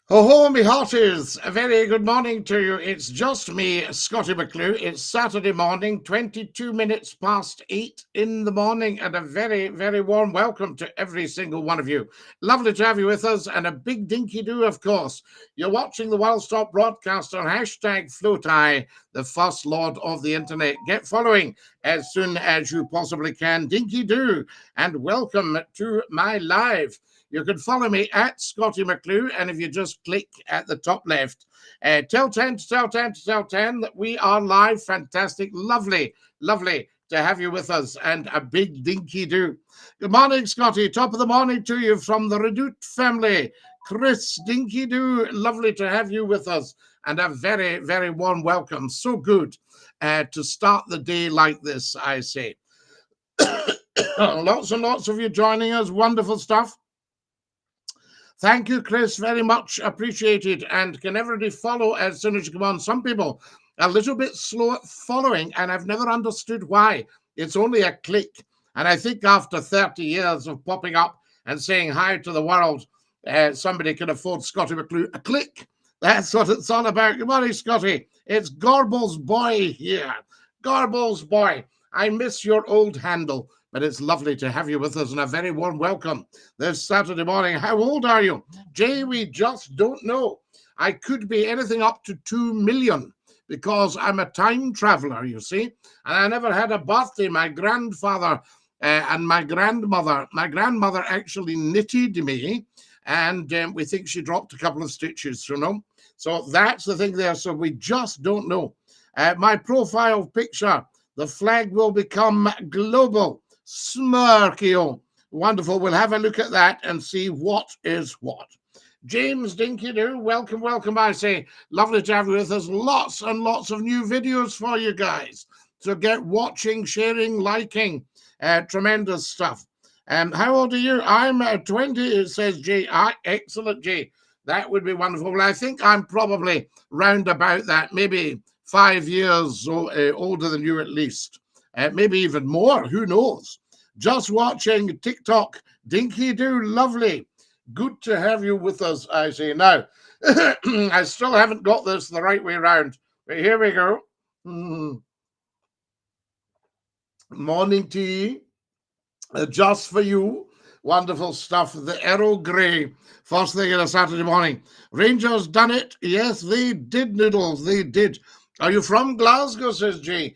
Ho ho, me hearties! A very good morning to you. It's just me, Scottie McCLUE. It's Saturday morning, 22 minutes past 8 in the morning, and a very, very warm welcome to every single one of you. Lovely to have you with us, and a big dinky do, of course. You're watching the World Stop broadcast on hashtag FloatI, the first lord of the internet. Get following as soon as you possibly can. Dinky do, and welcome to my live. You can follow me at Scottie McCLUE, and if you just click at the top left, tell 10 to tell 10 to tell 10 that we are live. Fantastic, lovely, lovely to have you with us, and a big dinky do. Good morning, Scottie. Top of the morning to you from the Redoute family. Chris, dinky do, lovely to have you with us, and a very, very warm welcome. So good to start the day like this, I say. Lots and lots of you joining us. Wonderful stuff. Thank you, Chris, very much appreciated. And can everybody follow as soon as you come on? Some people a little bit slow at following, and I've never understood why. It's only a click. And I think after 30 years of popping up and saying hi to the world, somebody can afford Scottie McCLUE a click. That's what it's all about. Good morning, Scottie. It's Gorbals Boy here. Gorbals Boy. I miss your old handle, but it's lovely to have you with us, and a very warm welcome this Saturday morning. How old are you? Jay, we just don't know. I could be anything up to 2 million because I'm a time traveler, you see, and I never had a birthday. My grandfather and my grandmother actually knitted me, and we think she dropped a couple of stitches, you know. So that's the thing there. So we just don't know. My profile picture, the flag will become global. Smirkio. Wonderful. We'll have a look at that and see what is what. James Dinky-Doo, welcome, welcome, I say. Lovely to have you with us. Lots and lots of new videos for you guys. So get watching, sharing, liking. Tremendous stuff. How old are you? I'm 20, it says Jay. Excellent, Jay. That would be wonderful. Well, I think I'm probably round about that, maybe 5 years older than you at least. Maybe even more, who knows? Just watching TikTok. Dinky-Doo, lovely. Good to have you with us, I say. Now, I still haven't got this the right way around, but here we go. Morning tea, just for you. Wonderful stuff. The Earl Grey, first thing on a Saturday morning. Rangers done it. Yes, they did, Noodles. They did. Are you from Glasgow, says Jay?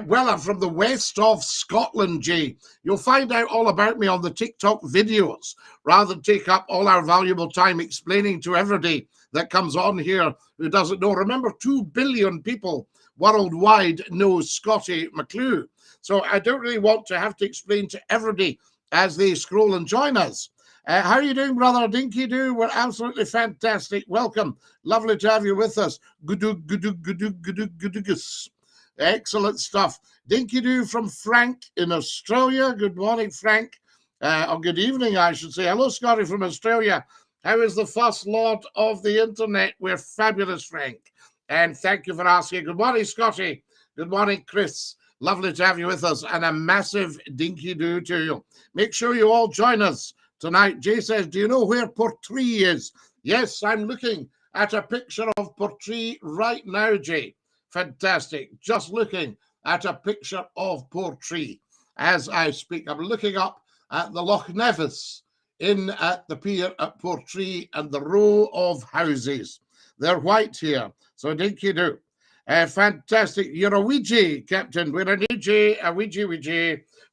Well, I'm from the west of Scotland, Jay. You'll find out all about me on the TikTok videos, rather than take up all our valuable time explaining to everybody that comes on here who doesn't know. Remember, 2 billion people worldwide know Scottie McCLUE. So I don't really want to have to explain to everybody as they scroll and join us. How are you doing, brother? Dinky-Doo? We're absolutely fantastic. Welcome. Lovely to have you with us. Excellent stuff. Dinky-Doo from Frank in Australia. Good morning, Frank. Or good evening, I should say. Hello, Scottie from Australia. How is the first lord of the internet? We're fabulous, Frank. And thank you for asking. Good morning, Scottie. Good morning, Chris. Lovely to have you with us, and a massive dinky-doo to you. Make sure you all join us tonight. Jay says, do you know where Portree is? Yes, I'm looking at a picture of Portree right now, Jay. Fantastic. Just looking at a picture of Portree as I speak. I'm looking up at the Loch Nevis in at the pier at Portree and the row of houses. They're white here, so dinky-doo. Fantastic. You're a Ouija, Captain. We're a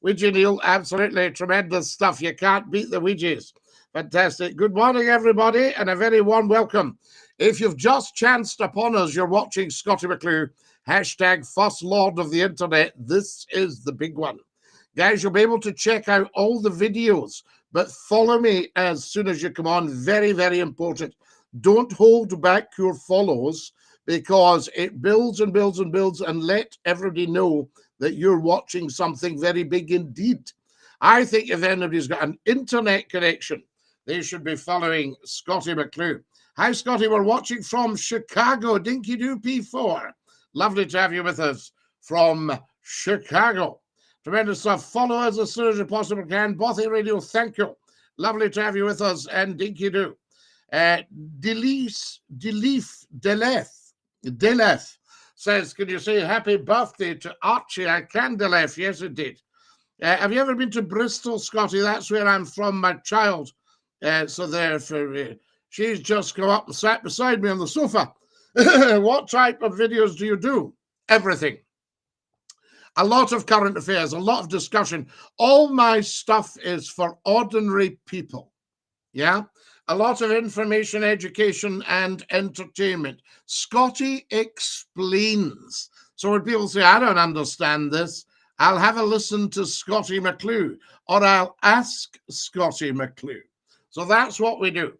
Ouija, Neil. Absolutely tremendous stuff. You can't beat the Ouijas. Fantastic. Good morning, everybody, and a very warm welcome. If you've just chanced upon us, you're watching Scottie McCLUE, hashtag First Lord of the Internet. This is the big one. Guys, you'll be able to check out all the videos, but follow me as soon as you come on. Very, very important. Don't hold back your follows, because it builds and builds and builds, and let everybody know that you're watching something very big indeed. I think if anybody's got an internet connection, they should be following Scottie McCLUE. Hi, Scottie. We're watching from Chicago. Dinky-Doo P4. Lovely to have you with us from Chicago. Tremendous stuff. Follow us as soon as you possibly can. Bothy Radio, thank you. Lovely to have you with us, and Dinky-Doo. Delef says, can you say happy birthday to Archie? I can, Delef. Yes, it did. Have you ever been to Bristol, Scottie? That's where I'm from, my child. So therefore, she's just come up and sat beside me on the sofa. What type of videos do you do? Everything. A lot of current affairs, a lot of discussion. All my stuff is for ordinary people. Yeah? A lot of information, education, and entertainment. Scottie explains. So when people say, I don't understand this, I'll have a listen to Scottie McCLUE, or I'll ask Scottie McCLUE. So that's what we do.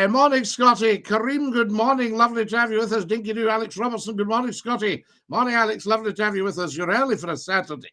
Morning, Scottie. Kareem, good morning. Lovely to have you with us. Dinky Doo, Alex Robertson. Good morning, Scottie. Morning, Alex. Lovely to have you with us. You're early for a Saturday.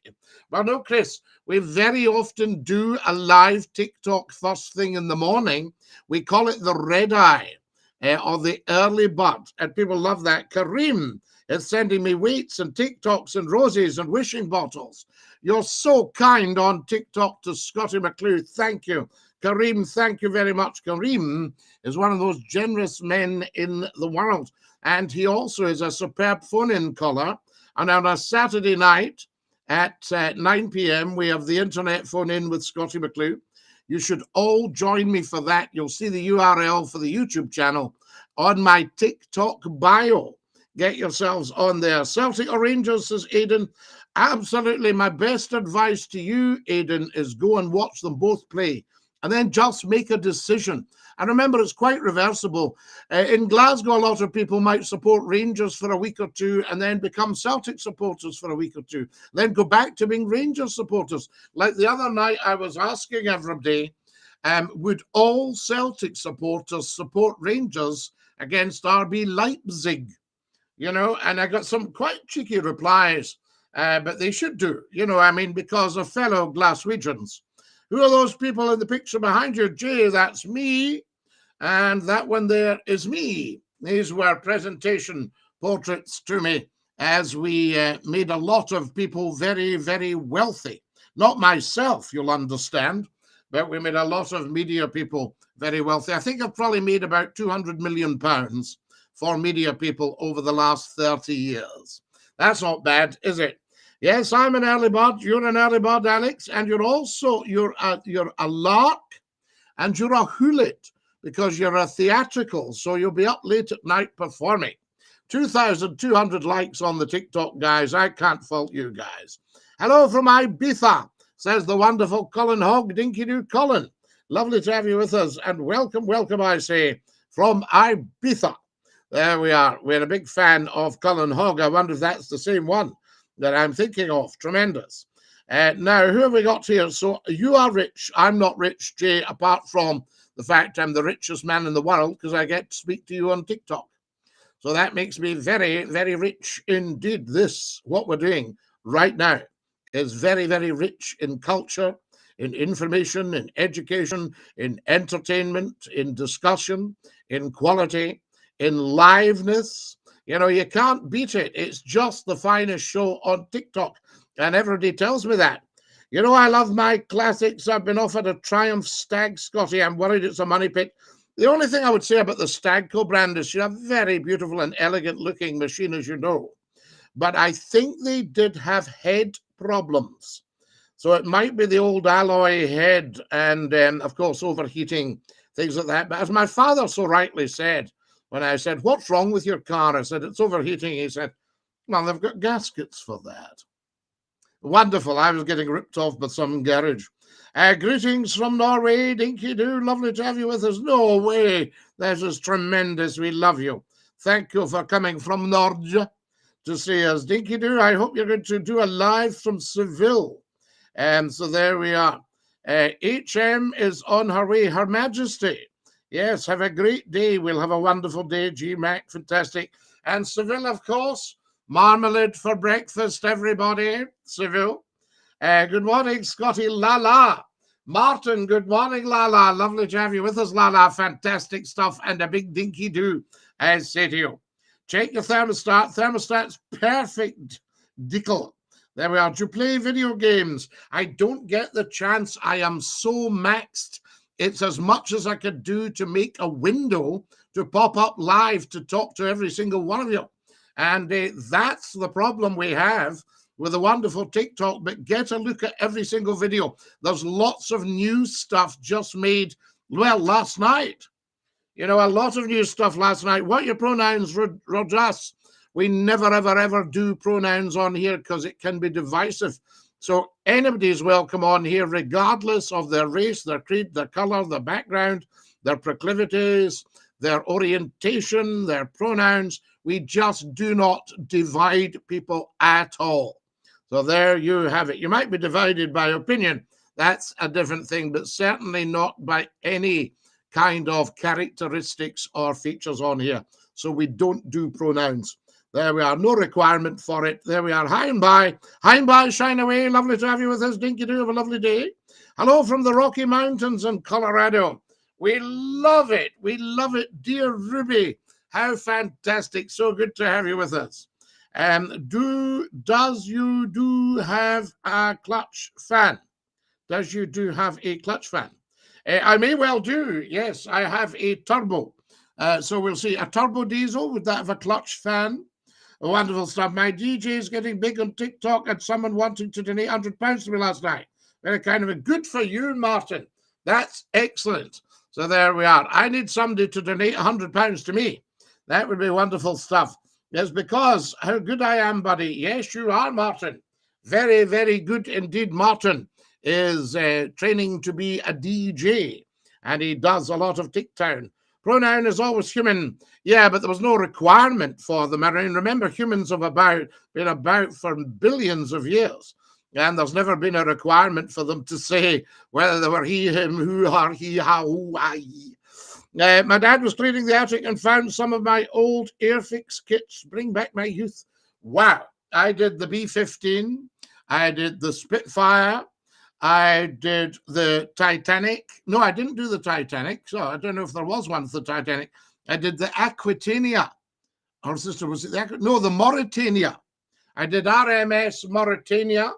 Well, no, Chris, we very often do a live TikTok first thing in the morning. We call it the red eye or the early bird, and people love that. Kareem is sending me weights and TikToks and roses and wishing bottles. You're so kind on TikTok to Scottie McCLUE. Thank you. Kareem, thank you very much. Kareem is one of those generous men in the world. And he also is a superb phone-in caller. And on a Saturday night at 9 p.m., we have the internet phone-in with Scottie McCLUE. You should all join me for that. You'll see the URL for the YouTube channel on my TikTok bio. Get yourselves on there. Celtic or Rangers, says Aidan. Absolutely. My best advice to you, Aidan, is go and watch them both play, and then just make a decision. And remember, it's quite reversible. In Glasgow, a lot of people might support Rangers for a week or two and then become Celtic supporters for a week or two, then go back to being Rangers supporters. Like the other night, I was asking everybody, would all Celtic supporters support Rangers against RB Leipzig? You know, and I got some quite cheeky replies, but they should do, you know, I mean, because of fellow Glaswegians. Who are those people in the picture behind you? Jay, that's me. And that one there is me. These were presentation portraits to me as we made a lot of people very, very wealthy. Not myself, you'll understand, but we made a lot of media people very wealthy. I think I've probably made about £200 million for media people over the last 30 years. That's not bad, is it? Yes, I'm an early bird. You're an early bird, Alex, and you're a lark, and you're a hoolet because you're a theatrical. So you'll be up late at night performing. 2,200 likes on the TikTok, guys. I can't fault you guys. Hello from Ibiza, says the wonderful Colin Hogg. Dinky Doo, Colin. Lovely to have you with us, and welcome, welcome, I say, from Ibiza. There we are. We're a big fan of Colin Hogg. I wonder if that's the same one that I'm thinking of. Tremendous. Now, who have we got here? So you are rich. I'm not rich, Jay, apart from the fact I'm the richest man in the world because I get to speak to you on TikTok. So that makes me very, very rich indeed. This, what we're doing right now, is very, very rich in culture, in information, in education, in entertainment, in discussion, in quality, in liveness. You know, you can't beat it. It's just the finest show on TikTok. And everybody tells me that. You know, I love my classics. I've been offered a Triumph Stag, Scottie. I'm worried it's a money pit. The only thing I would say about the Stagco brand is she's a very beautiful and elegant looking machine, as you know. But I think they did have head problems. So it might be the old alloy head and, of course, overheating, things like that. But as my father so rightly said, when I said, what's wrong with your car? I said, it's overheating. He said, well, they've got gaskets for that. Wonderful. I was getting ripped off by some garage. Greetings from Norway. Dinky Doo. Lovely to have you with us. No way. This is tremendous. We love you. Thank you for coming from Norge to see us. Dinky Doo, I hope you're going to do a live from Seville. So there we are. HM is on her way. Her Majesty. Yes, have a great day. We'll have a wonderful day. GMAC, fantastic. And Seville, of course. Marmalade for breakfast, everybody. Seville. Good morning, Scottie. Lala. Martin, good morning, Lala. Lovely to have you with us, Lala. Fantastic stuff and a big Dinky Doo, I say to you. Check your thermostat. Thermostat's perfect. Dickle. There we are. Do you play video games? I don't get the chance. I am so maxed It's as much as I could do to make a window to pop up live to talk to every single one of you. And that's the problem we have with the wonderful TikTok. But get a look at every single video. There's lots of new stuff just made, well, last night. A lot of new stuff last night. What are your pronouns, Rojas? We never, ever, ever do pronouns on here because it can be divisive. So anybody's welcome on here, regardless of their race, their creed, their color, their background, their proclivities, their orientation, their pronouns. We just do not divide people at all. So there you have it. You might be divided by opinion. That's a different thing, but certainly not by any kind of characteristics or features on here. So we don't do pronouns. There we are. No requirement for it. There we are. Hi and bye. Hi and bye. Shine away. Lovely to have you with us. Dinky do. Have a lovely day. Hello from the Rocky Mountains in Colorado. We love it. We love it. Dear Ruby, how fantastic. So good to have you with us. Does you do have a clutch fan? Does you do have a clutch fan? I may well do. Yes, I have a turbo. So we'll see. A turbo diesel. Would that have a clutch fan? Wonderful stuff. My DJ is getting big on TikTok and someone wanting to donate £100 to me last night. Very kind of a good for you, Martin. That's excellent. So there we are. I need somebody to donate £100 to me. That would be wonderful stuff. Yes, because how good I am, buddy. Yes, you are, Martin. Very, very good indeed. Martin is training to be a DJ, and he does a lot of TikTok. Pronoun is always human. Yeah, but there was no requirement for them. I mean, remember, humans have been about for billions of years, and there's never been a requirement for them to say whether they were he, him, who, her, he, how, who, I. My dad was cleaning the attic and found some of my old Airfix kits. Bring back my youth. Wow. I did the B-15. I did the Spitfire. I did the Titanic. No, I didn't do the Titanic. So I don't know if there was one for the Titanic. I did the Aquitania. Our sister, was it the Mauritania. I did RMS Mauritania.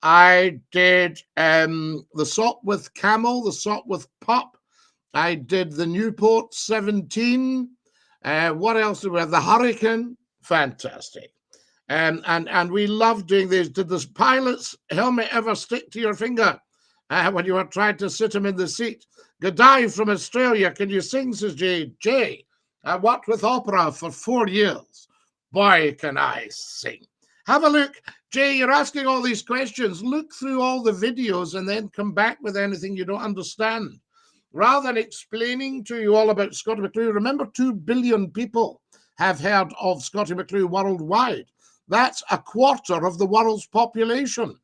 I did the Sopwith Camel, the Sopwith Pup. I did the Newport 17. What else did we have? The Hurricane. Fantastic. And we love doing this. Did this pilot's helmet ever stick to your finger when you were trying to sit him in the seat? G'day from Australia. Can you sing, says Jay? Jay, I worked with opera for 4 years. Boy, can I sing. Have a look. Jay, you're asking all these questions. Look through all the videos and then come back with anything you don't understand. Rather than explaining to you all about Scottie McCLUE, remember 2 billion people have heard of Scottie McCLUE worldwide. That's a quarter of the world's population.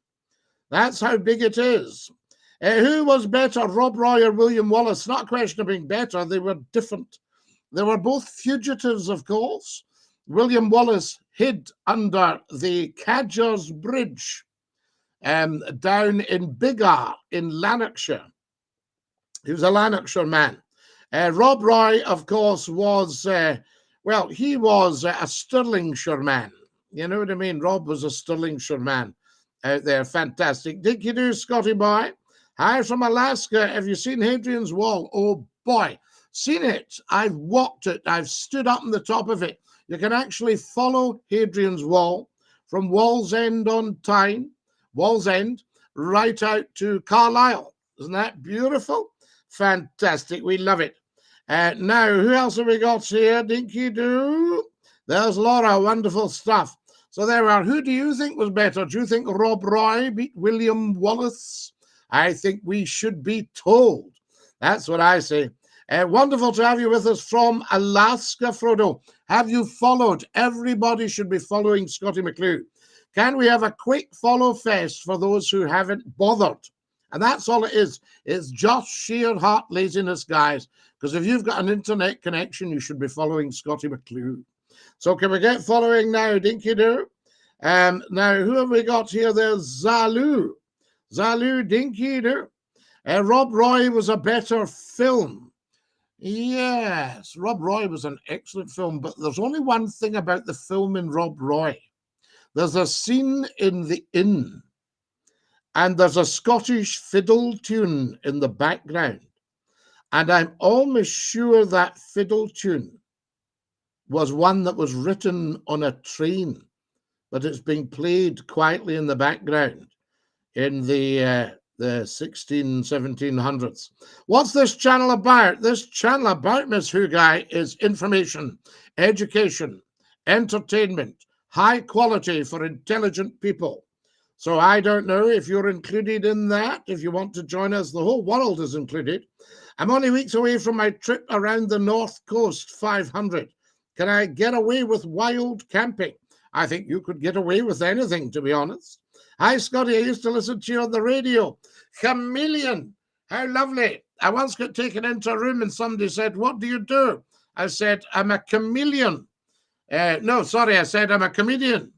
That's how big it is. Who was better, Rob Roy or William Wallace? Not a question of being better. They were different. They were both fugitives, of course. William Wallace hid under the Cadger's Bridge down in Biggar in Lanarkshire. He was a Lanarkshire man. Rob Roy, of course, was, he was a Stirlingshire man. You know what I mean? Rob was a Stirlingshire man out there. Fantastic. Did you do, Scottie boy? Hi from Alaska. Have you seen Hadrian's Wall? Oh, boy. Seen it. I've walked it. I've stood up on the top of it. You can actually follow Hadrian's Wall from Wallsend on Tyne, Wallsend, right out to Carlisle. Isn't that beautiful? Fantastic. We love it. Now, who else have we got here? Dinky Doo. There's Laura. Wonderful stuff. So there we are. Who do you think was better? Do you think Rob Roy beat William Wallace? I think we should be told. That's what I say. Wonderful to have you with us from Alaska, Frodo. Have you followed? Everybody should be following Scottie McCLUE. Can we have a quick follow fest for those who haven't bothered? And that's all it is. It's just sheer heart laziness, guys. Because if you've got an internet connection, you should be following Scottie McCLUE. So can we get following now, Dinky Doo? Now, who have we got here? There's Zalu. Zalu, Dinky Doo. Rob Roy was a better film. Yes, Rob Roy was an excellent film, but there's only one thing about the film in Rob Roy. There's a scene in the inn, and there's a Scottish fiddle tune in the background. And I'm almost sure that fiddle tune was one that was written on a train, but it's being played quietly in the background in the 1700s. What's this channel about? This channel about, Miss Hugai, is information, education, entertainment, high quality for intelligent people. So I don't know if you're included in that. If you want to join us, the whole world is included. I'm only weeks away from my trip around the North Coast 500. Can I get away with wild camping? I think you could get away with anything, to be honest. Hi, Scottie. I used to listen to you on the radio. Chameleon. How lovely. I once got taken into a room and somebody said, "What do you do?" I said, "I'm a chameleon." No, sorry, I said, "I'm a comedian."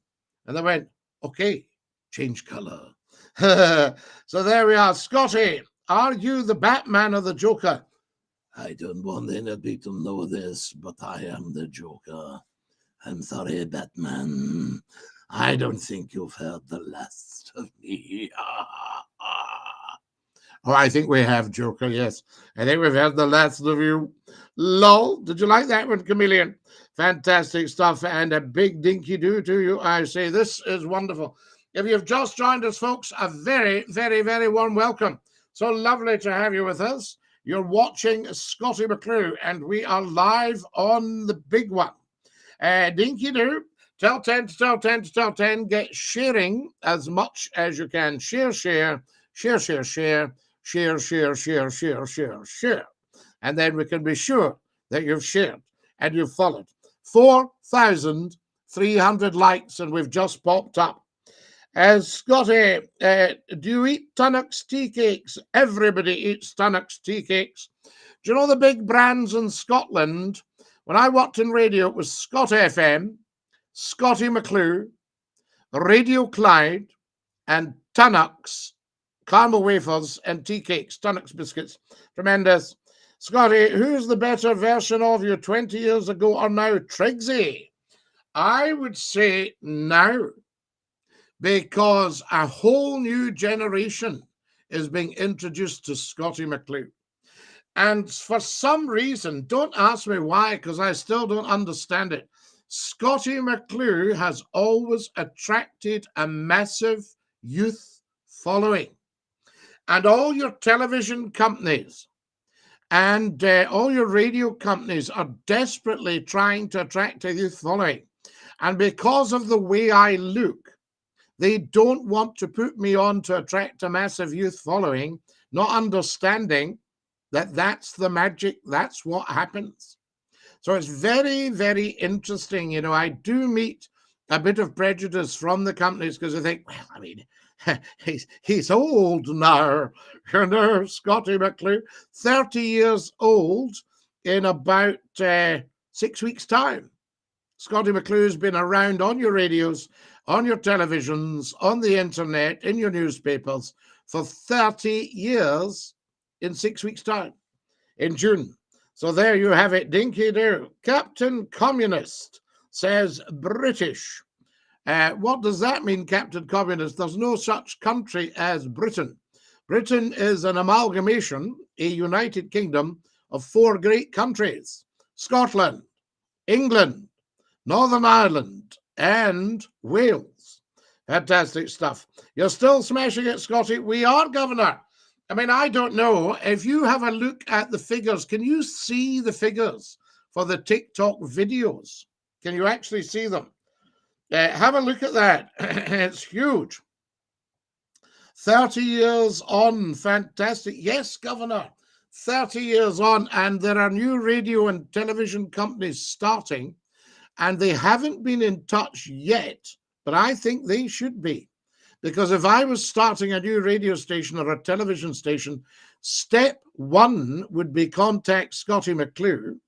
And they went, "Okay, change color." So there we are. Scottie, are you the Batman or the Joker? I don't want anybody to know this, but I am the Joker. I'm sorry, Batman. I don't think you've heard the last of me. Oh, I think we have, Joker, yes. I think we've heard the last of you. Lol. Did you like that one, Chameleon? Fantastic stuff, and a big dinky do to you, I say. This is wonderful. If you've just joined us, folks, a very, very, very warm welcome. So lovely to have you with us. You're watching Scottie McCLUE, and we are live on the big one. Dinky do. Tell 10 to tell 10 to tell 10. Get sharing as much as you can. Share, share, share, share, share, share, share, share, share, share, share. And then we can be sure that you've shared and you've followed. 4,300 likes, and we've just popped up. Scottie, do you eat Tunnock's tea cakes? Everybody eats Tunnock's tea cakes. Do you know the big brands in Scotland? When I worked in radio, it was Scott FM, Scottie McCLUE, Radio Clyde, and Tunnock's caramel wafers and tea cakes, Tunnock's biscuits. Tremendous. Scottie, who's the better version of you 20 years ago or now? Triggsy. I would say now, because a whole new generation is being introduced to Scottie McCLUE. And for some reason, don't ask me why, because I still don't understand it, Scottie McCLUE has always attracted a massive youth following. And all your television companies and all your radio companies are desperately trying to attract a youth following. And because of the way I look, they don't want to put me on to attract a massive youth following, not understanding that that's the magic, that's what happens. So it's very, very interesting. You know, I do meet a bit of prejudice from the companies because I think, well, I mean, he's old now, you know, Scottie McCLUE, 30 years old in about 6 weeks' time. Scottie McCLUE has been around on your radios, on your televisions, on the internet, in your newspapers for 30 years in 6 weeks' time, in June. So there you have it, dinky do. Captain Communist says British. What does that mean, Captain Communist? There's no such country as Britain. Britain is an amalgamation, a united kingdom of 4 great countries: Scotland, England, Northern Ireland, and Wales. Fantastic stuff. You're still smashing it, Scottie. We are, Governor. I mean, I don't know. If you have a look at the figures, can you see the figures for the TikTok videos? Can you actually see them? Have a look at that. It's huge. 30 years on. Fantastic. Yes, Governor. 30 years on. And there are new radio and television companies starting, and they haven't been in touch yet, but I think they should be. Because if I was starting a new radio station or a television station, step one would be contact Scottie McCLUE,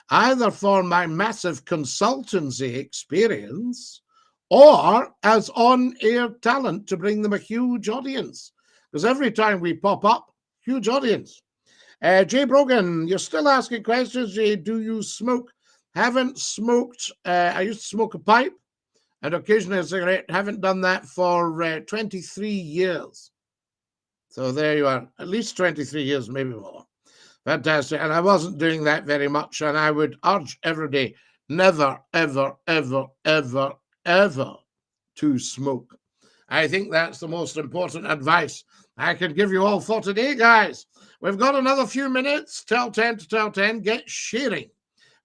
either for my massive consultancy experience or as on-air talent to bring them a huge audience. Because every time we pop up, huge audience. Jay Brogan, you're still asking questions, Jay. Do you smoke? Haven't smoked. I used to smoke a pipe and occasionally a cigarette. Haven't done that for 23 years. So there you are. At least 23 years, maybe more. Fantastic. And I wasn't doing that very much. And I would urge everybody never, ever, ever, ever, ever to smoke. I think that's the most important advice I can give you all for today, guys. We've got another few minutes. Tell 10 to tell 10. Get sharing.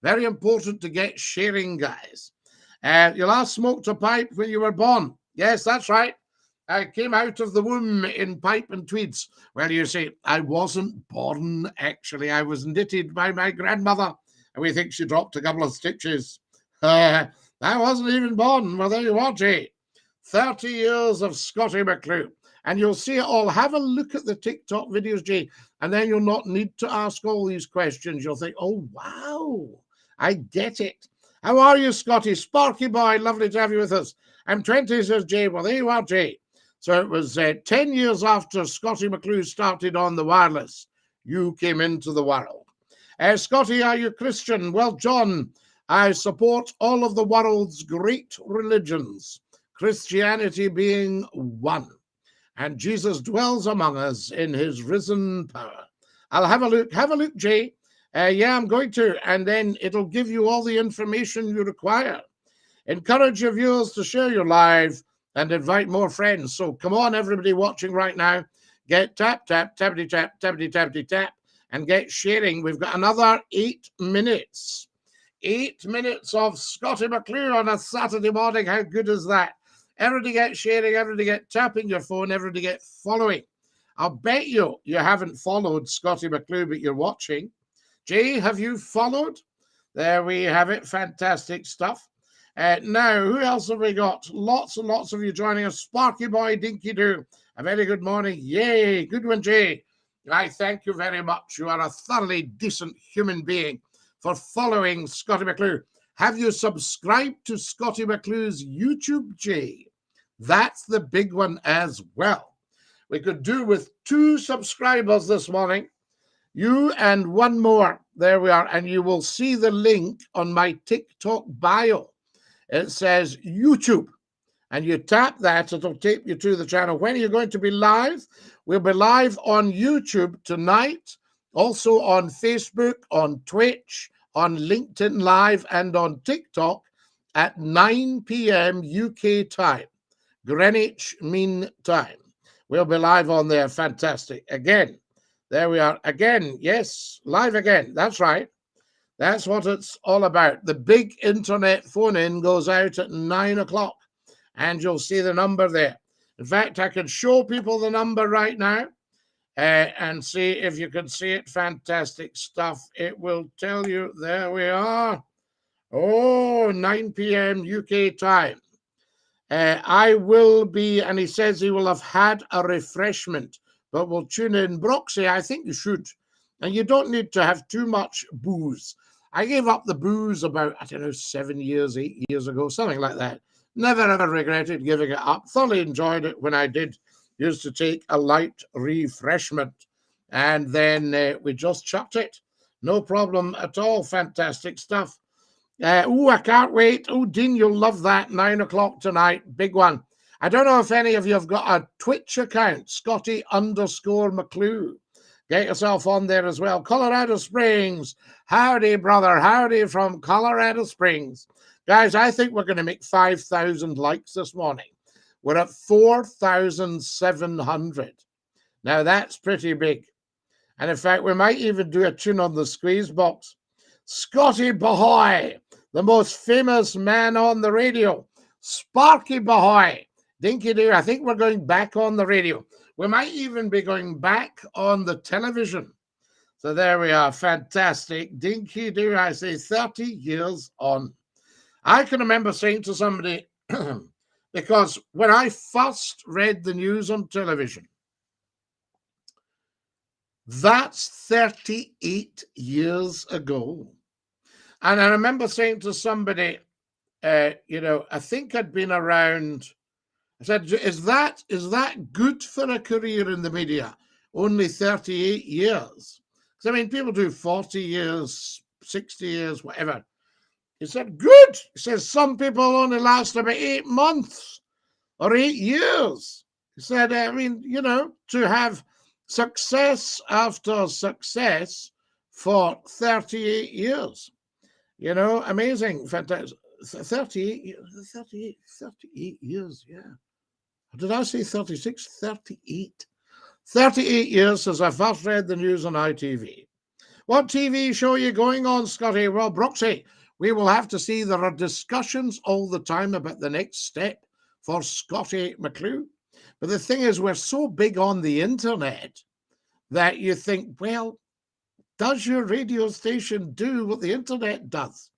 Very important to get sharing, guys. You last smoked a pipe when you were born. Yes, that's right. I came out of the womb in pipe and tweeds. Well, you see, I wasn't born, actually. I was knitted by my grandmother, and we think she dropped a couple of stitches. I wasn't even born. Well, there you are, Jay. 30 years of Scottie McCLUE. And you'll see it all. Have a look at the TikTok videos, Jay, and then you'll not need to ask all these questions. You'll think, oh, wow, I get it. How are you, Scottie? Sparky boy, lovely to have you with us. I'm 20, says Jay. Well, there you are, Jay. So it was 10 years after Scottie McCLUE started on the wireless, you came into the world. Scottie, are you Christian? Well, John, I support all of the world's great religions, Christianity being one. And Jesus dwells among us in his risen power. I'll have a look. Have a look, Jay. Yeah, I'm going to. And then it'll give you all the information you require. Encourage your viewers to share your live and invite more friends. So come on, everybody watching right now. Get tap, tap, tappity, tap, tappity, tappity, tap, and get sharing. We've got another 8 minutes. 8 minutes of Scottie McCLUE on a Saturday morning. How good is that? Everybody get sharing, everybody get tapping your phone, everybody get following. I'll bet you haven't followed Scottie McCLUE, but you're watching. Jay, have you followed? There we have it. Fantastic stuff. Now, who else have we got? Lots and lots of you joining us. Sparky Boy, Dinky Doo. A very good morning. Yay. Good one, Jay. I thank you very much. You are a thoroughly decent human being for following Scottie McCLUE. Have you subscribed to Scottie McCLUE's YouTube, Jay? That's the big one as well. We could do with 2 subscribers this morning. You and one more. There we are. And you will see the link on my TikTok bio. It says YouTube. And you tap that, it'll take you to the channel. When are you going to be live? We'll be live on YouTube tonight, also on Facebook, on Twitch, on LinkedIn Live, and on TikTok at 9 p.m. UK time, Greenwich Mean Time. We'll be live on there. Fantastic. Again, there we are. Again, yes, live again. That's right. That's what it's all about. The big internet phone-in goes out at 9 o'clock, and you'll see the number there. In fact, I can show people the number right now. And see if you can see it. Fantastic stuff. It will tell you. There we are. Oh, 9 p.m. UK time. I will be, and he says he will have had a refreshment, but we'll tune in. Broxy, I think you should. And you don't need to have too much booze. I gave up the booze about, 7 years, 8 years ago, something like that. Never, ever regretted giving it up. Thoroughly enjoyed it when I did. Used to take a light refreshment, and then we just chucked it. No problem at all. Fantastic stuff. I can't wait. Oh, Dean, you'll love that. 9 o'clock tonight. Big one. I don't know if any of you have got a Twitch account, Scottie_McCLUE. Get yourself on there as well. Colorado Springs. Howdy, brother. Howdy from Colorado Springs. Guys, I think we're going to make 5,000 likes this morning. We're at 4,700. Now, that's pretty big. And in fact, we might even do a tune on the squeeze box. Scottie Bahoy, the most famous man on the radio. Sparky Bahoy. Dinky Doo, I think we're going back on the radio. We might even be going back on the television. So there we are. Fantastic. Dinky Doo, I say 30 years on. I can remember saying to somebody, because when I first read the news on television, that's 38 years ago. And I remember saying to somebody, I think I'd been around, I said, is that good for a career in the media? Only 38 years. Because, people do 40 years, 60 years, whatever. He said, good. He says, some people only last about 8 months or 8 years. He said, to have success after success for 38 years. Amazing, fantastic. 38 years, yeah. Did I say 36? 38. 38 years since I first read the news on ITV. What TV show are you going on, Scottie? Well, Brooksy, we will have to see. There are discussions all the time about the next step for Scottie McCLUE. But the thing is, we're so big on the internet that you think, well, does your radio station do what the internet does?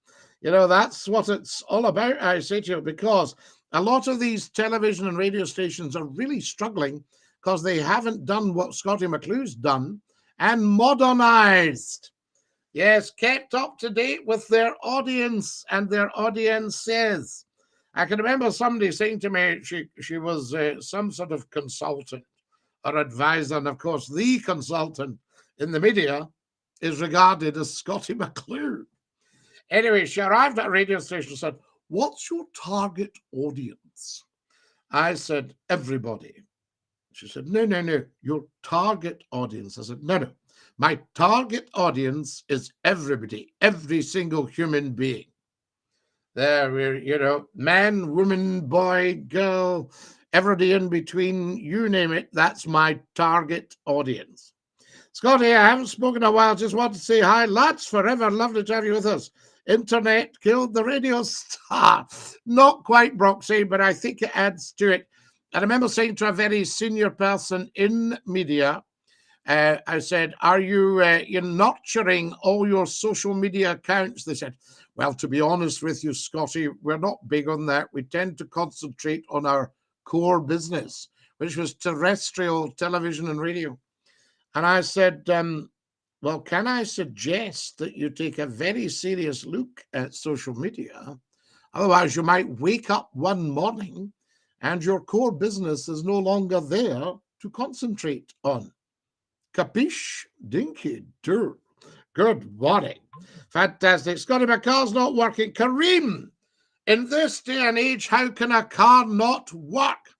That's what it's all about, I say to you, because a lot of these television and radio stations are really struggling because they haven't done what Scottie McClue's done and modernized. Yes, kept up to date with their audience and their audiences. I can remember somebody saying to me she was some sort of consultant or advisor, and of course the consultant in the media is regarded as Scottie McCLUE. Anyway, she arrived at a radio station and said, "What's your target audience?" I said, "Everybody." She said, no, your target audience. I said, no. My target audience is everybody, every single human being. There, we're, man, woman, boy, girl, everybody in between, you name it, that's my target audience. Scottie, I haven't spoken in a while. Just want to say hi. Lads, forever. Lovely to have you with us. Internet killed the radio star. Not quite, Broxy, but I think it adds to it. I remember saying to a very senior person in media, I said, are you nurturing all your social media accounts? They said, well, to be honest with you, Scottie, we're not big on that. We tend to concentrate on our core business, which was terrestrial television and radio. And I said, well, can I suggest that you take a very serious look at social media? Otherwise, you might wake up one morning and your core business is no longer there to concentrate on. Capiche? Dinky dirt. Good morning. Fantastic. Scottie, my car's not working. Kareem, in this day and age, how can a car not work?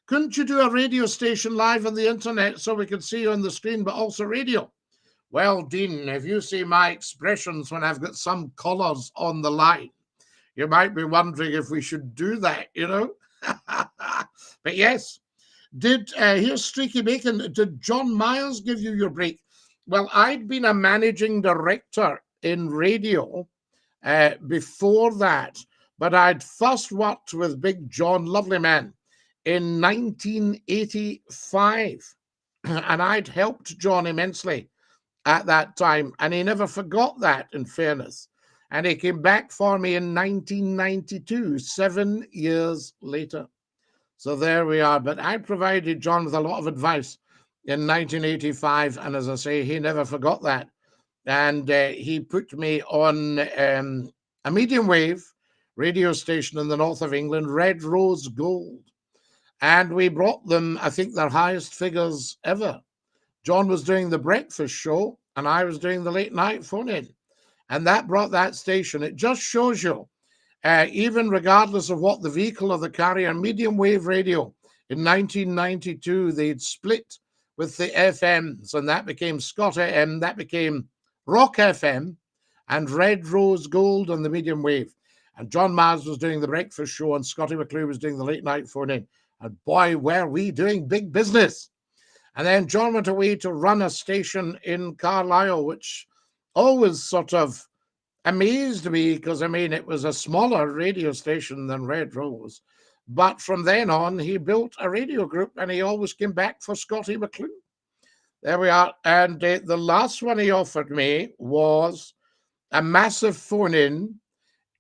Couldn't you do a radio station live on the internet so we could see you on the screen, but also radio? Well, Dean, if you see my expressions when I've got some colours on the line, you might be wondering if we should do that, But yes, here's Streaky Bacon. Did John Myers give you your break? Well, I'd been a managing director in radio before that, but I'd first worked with Big John, lovely man, in 1985. And I'd helped John immensely at that time, and he never forgot that, in fairness. And he came back for me in 1992, 7 years later. So there we are. But I provided John with a lot of advice in 1985, and as I say, he never forgot that. And he put me on a medium wave radio station in the north of England, Red Rose Gold. And we brought them, I think, their highest figures ever. John was doing the breakfast show, and I was doing the late night phone-in. And that brought that station. It just shows you, even regardless of what the vehicle or the carrier, medium wave radio, in 1992, they'd split with the FMs, and that became Scott AM, that became Rock FM, and Red Rose Gold on the medium wave. And John Myers was doing the breakfast show, and Scottie McCLUE was doing the late night phone-in. And boy, were we doing big business. And then John went away to run a station in Carlisle, which always sort of amazed me because, it was a smaller radio station than Red Rose. But from then on, he built a radio group and he always came back for Scottie McCLUE. There we are. And the last one he offered me was a massive phone-in,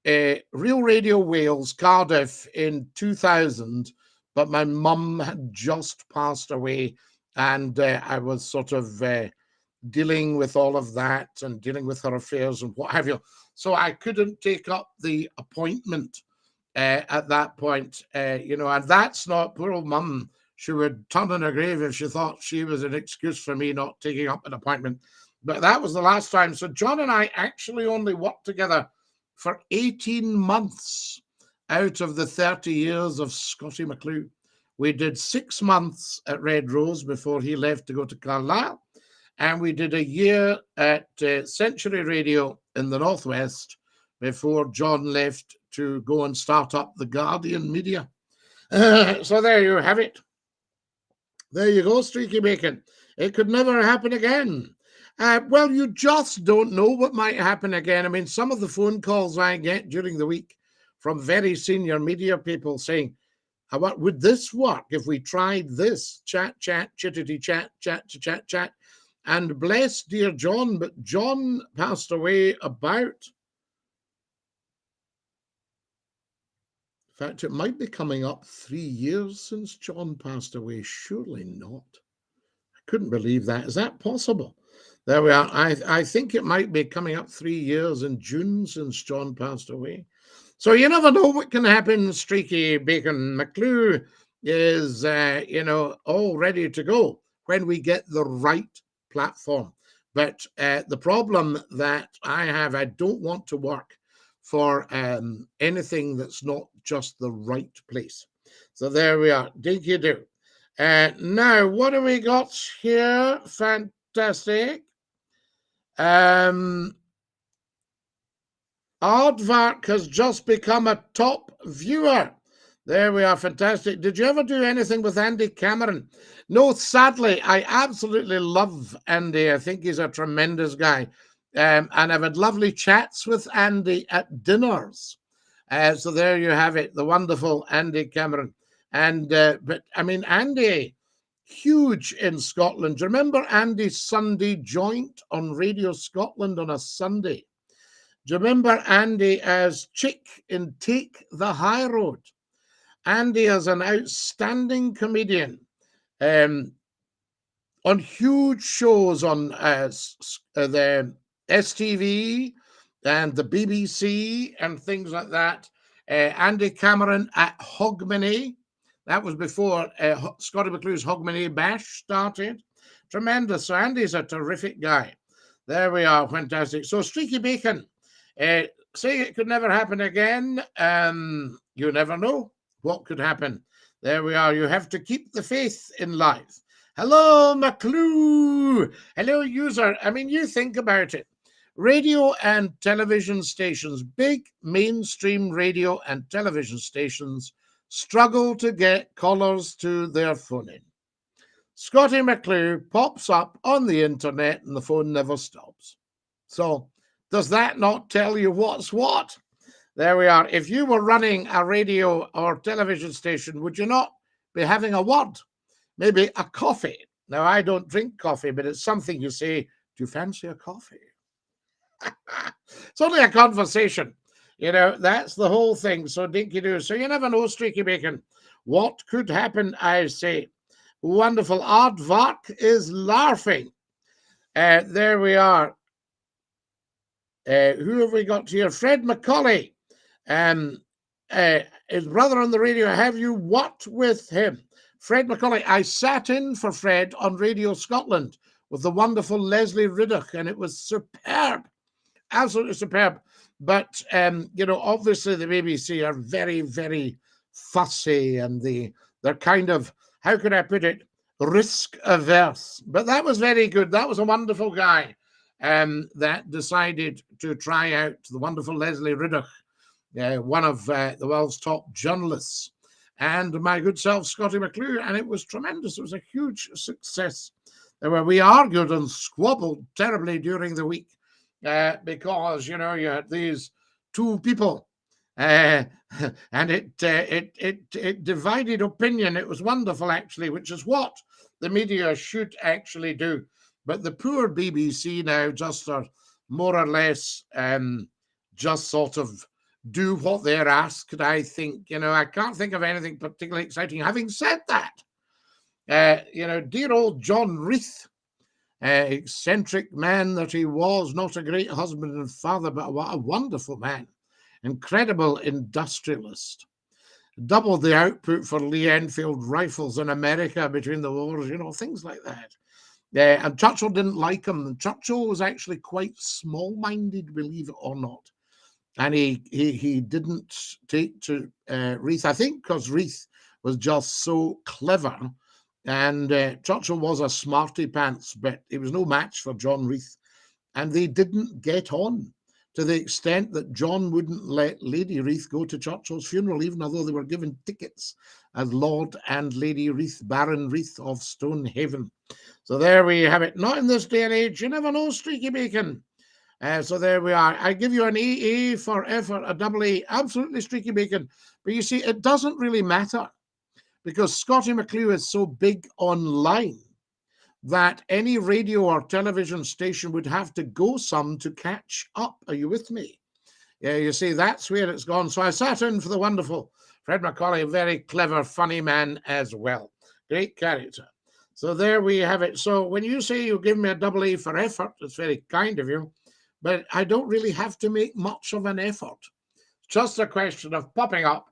Real Radio Wales, Cardiff in 2000. But my mum had just passed away, and I was sort of dealing with all of that and dealing with her affairs and what have you. So I couldn't take up the appointment at that point, and that's not poor old mum. She would turn in her grave if she thought she was an excuse for me not taking up an appointment. But that was the last time. So John and I actually only worked together for 18 months out of the 30 years of Scottie McCLUE. We did 6 months at Red Rose before he left to go to Carlisle. and we did a year at Century Radio in the Northwest before John left to go and start up the Guardian Media. So there you have it. There you go, Streaky Bacon. It could never happen again. Well, you just don't know what might happen again. I mean, some of the phone calls I get during the week from very senior media people saying, would this work if we tried this? Chat, chittity, chat. And bless dear John, but John passed away about... In fact, it might be coming up 3 years since John passed away. Surely not. I couldn't believe that. Is that possible? There we are. I think it might be coming up 3 years in June since John passed away. So you never know what can happen, Streaky Bacon. McCLUE is, all ready to go when we get the right platform. But the problem that I have, I don't want to work for anything that's not just the right place. So there we are. Dinky do. Now, what do we got here? Fantastic. Aardvark has just become a top viewer. There we are. Fantastic. Did you ever do anything with Andy Cameron? No, sadly. I absolutely love Andy. I think he's a tremendous guy. And I've had lovely chats with Andy at dinners. So there you have it, the wonderful Andy Cameron. And but I mean, Andy, huge in Scotland. Do you remember Andy's Sunday joint on Radio Scotland on a Sunday? Do you remember Andy as Chick in Take the High Road? Andy is an outstanding comedian. On huge shows on the STV and the BBC and things like that. Andy Cameron at Hogmanay. That was before Scottie McClue's Hogmanay Bash started. Tremendous. So Andy's a terrific guy. There we are. Fantastic. So Streaky Bacon, saying it could never happen again. You never know what could happen. There we are. You have to keep the faith in life. Hello, McCLUE. Hello, user. I mean, you think about it. Radio and television stations, big mainstream radio and television stations, struggle to get callers to their phone in. Scottie McCLUE pops up on the internet and the phone never stops. So does that not tell you what's what? There we are. If you were running a radio or television station, would you not be having a word? Maybe a coffee. Now, I don't drink coffee, but it's something you say, do you fancy a coffee? It's only a conversation. You know, that's the whole thing. So dinky do. So you never know, Streaky Bacon. What could happen, I say. Wonderful. Aardvark is laughing. There we are. Who have we got here? Fred McCauley. His brother on the radio. Have you what with him? Fred McCauley. I sat in for Fred on Radio Scotland with the wonderful Leslie Riddoch, and it was superb. Absolutely superb. But, obviously the BBC are very, very fussy, and they're kind of, how could I put it, risk averse. But that was very good. That was a wonderful guy that decided to try out the wonderful Leslie Riddoch, one of the world's top journalists, and my good self, Scottie McCLUE, and it was tremendous. It was a huge success. We argued and squabbled terribly during the week. Because you had these two people, and it divided opinion. It was wonderful, actually, which is what the media should actually do. But the poor BBC now just are more or less just sort of do what they're asked. I think I can't think of anything particularly exciting. Having said that, dear old John Reith. Eccentric man that he was, not a great husband and father, but what a wonderful man. Incredible industrialist. Doubled the output for Lee Enfield rifles in America between the wars, things like that. And Churchill didn't like him. And Churchill was actually quite small-minded, believe it or not. And he didn't take to Reith, I think, because Reith was just so clever And Churchill was a smarty pants, but he was no match for John Reith. And they didn't get on, to the extent that John wouldn't let Lady Reith go to Churchill's funeral, even although they were given tickets as Lord and Lady Reith, Baron Reith of Stonehaven. So there we have it. Not in this day and age. You never know, Streaky Bacon. So there we are. I give you an AA for effort, a double A. Absolutely, Streaky Bacon. But you see, it doesn't really matter, because Scottie McCLUE is so big online that any radio or television station would have to go some to catch up. Are you with me? Yeah, you see, that's where it's gone. So I sat in for the wonderful Fred Macaulay, a very clever, funny man as well. Great character. So there we have it. So when you say you give me a double A for effort, it's very kind of you, but I don't really have to make much of an effort. It's just a question of popping up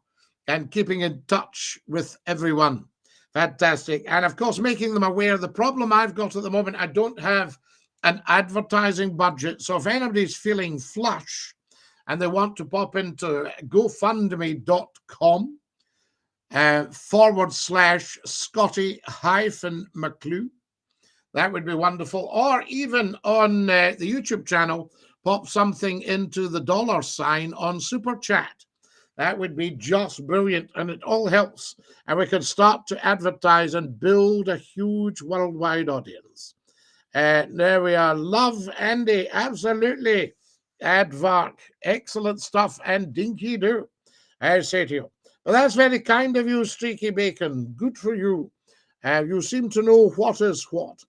and keeping in touch with everyone. Fantastic. And of course, making them aware. The problem I've got at the moment, I don't have an advertising budget. So if anybody's feeling flush and they want to pop into gofundme.com /Scottie-McCLUE, that would be wonderful. Or even on the YouTube channel, pop something into the $ on Super Chat. That would be just brilliant, and it all helps. And we can start to advertise and build a huge worldwide audience. There we are. Love, Andy. Absolutely. Advark. Excellent stuff. And dinky do, I say to you. But that's very kind of you, Streaky Bacon. Good for you. You seem to know what is what.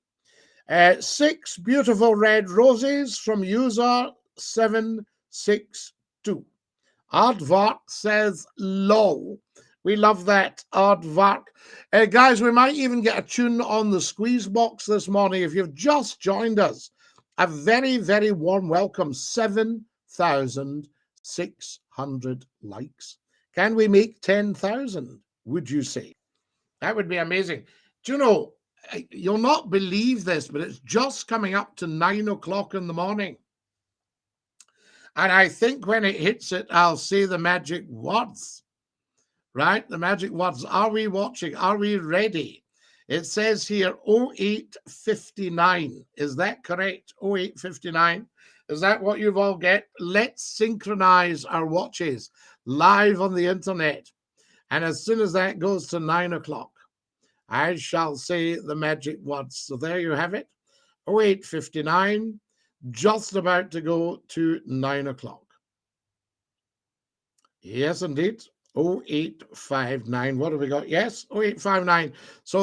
6 beautiful red roses from user 762. Aardvark says, lol. We love that, Aardvark. Guys, we might even get a tune on the squeeze box this morning. If you've just joined us, a very, very warm welcome. 7,600 likes. Can we make 10,000, would you say? That would be amazing. Do you know, you'll not believe this, but it's just coming up to 9 o'clock in the morning. And I think when it hits it, I'll say the magic words, right? The magic words. Are we watching? Are we ready? It says here 08:59. Is that correct? 08:59. Is that what you've all get? Let's synchronize our watches live on the internet. And as soon as that goes to 9 o'clock, I shall say the magic words. So there you have it. 08:59. Just about to go to 9 o'clock. Yes, indeed. 0859. What have we got? Yes, 0859. So